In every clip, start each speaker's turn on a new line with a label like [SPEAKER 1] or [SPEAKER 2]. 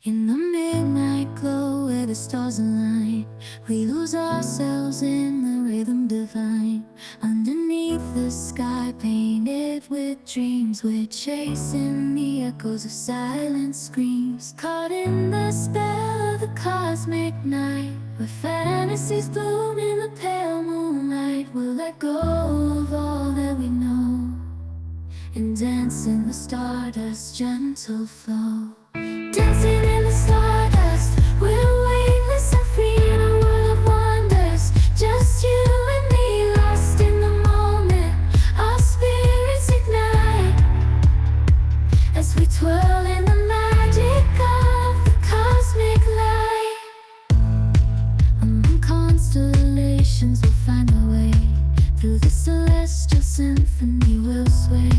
[SPEAKER 1] In the midnight glow where the stars align, we lose ourselves in the rhythm divine. Underneath the sky painted with dreams, we're chasing the echoes of silent screams. Caught in the spell of the cosmic night, where fantasies bloom in the pale moonlight. We'll let go of all that we know and dance in the stardust's gentle flow. Dancing in the stardust, we're weightless and free in a world of wonders. Just you and me, lost in the moment. Our spirits ignite as we twirl in the magic of the cosmic light. Among constellations we'll find our way. Through the celestial symphony we'll sway.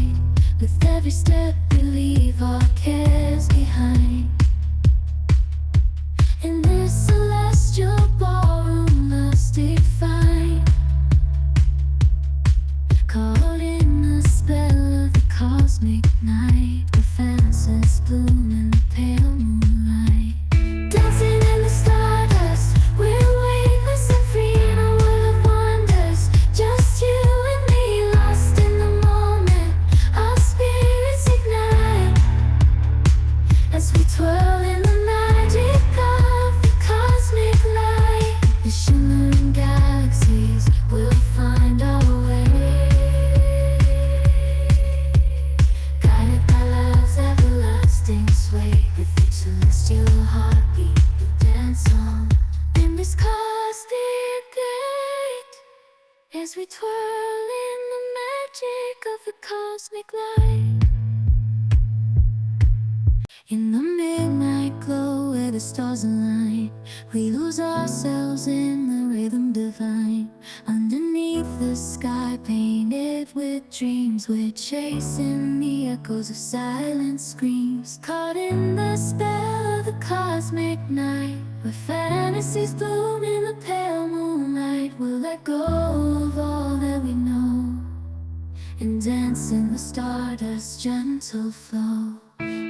[SPEAKER 1] With every step we leave our cares behind. In this celestial ballroom, love's defined. Caught in the spell of the cosmic night, where fantasies bloom in the pale moonlight. Dancing in the stardust, we're weightless and free in a world of wonders. Just you and me, lost in the moment. Our spirits ignite as we twirl in the magic of the cosmic light. The shimmering galaxies will find our way, guided by love's everlasting sway. With each celestial heartbeat we dance on in this cosmic gate, as we twirl in the magic of the cosmic light. In the midnight glow where the stars align, we lose ourselves in the rhythm divine. Underneath the sky painted with dreams, we're chasing the echoes of silent screams. Caught in the spell of the cosmic night, where fantasies bloom in the pale moonlight. We'll let go of all that we know and dance in the stardust's gentle flow.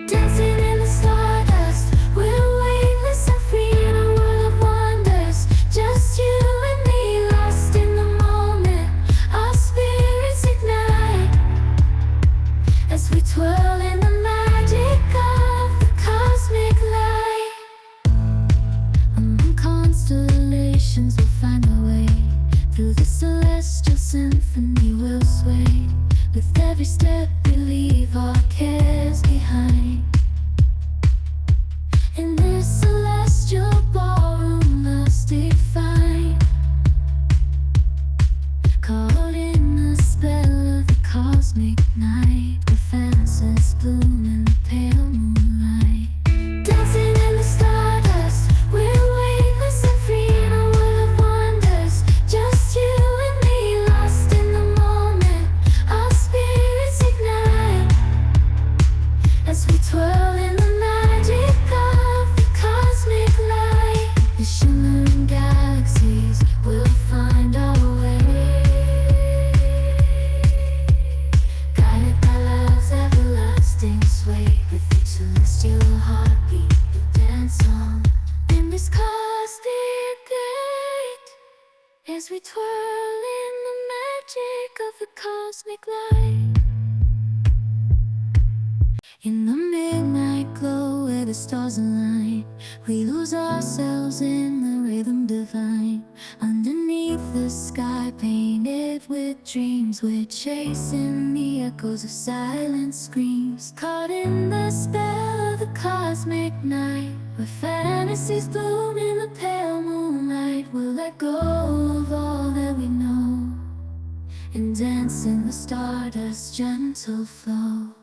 [SPEAKER 1] Dancing in the stardust, we're weightless and free in a world of wonders. Just you and me, lost in the moment. Our spirits ignite as we twirl in the magic of the cosmic light. Among constellations we'll find our way. Through the celestial symphony we'll sway. With every step we leave our cares behind. In this celestial ballroom, love's defined. Caught in the spell of the cosmic night, where fantasies bloom in the pale moonlight. Dancing in the stardust, we're weightless and free in a world of wonders. Just you and me, lost in the moment. Our spirits ignite as we twirl in the magic of the cosmic light. The shimmering galaxies will find our way, guided by love's everlasting sway. With each celestial heartbeat we dance on in this cosmic gate, as we twirl in the magic of the cosmic light. In the midnight glow where the stars align, we lose ourselves in the rhythm divine. Underneath the sky painted with dreams, we're chasing the echoes of silent screams. Caught in the spell of the cosmic night, where fantasies bloom in the pale moonlight. We'll let go of all that we know and dance in the stardust's gentle flow.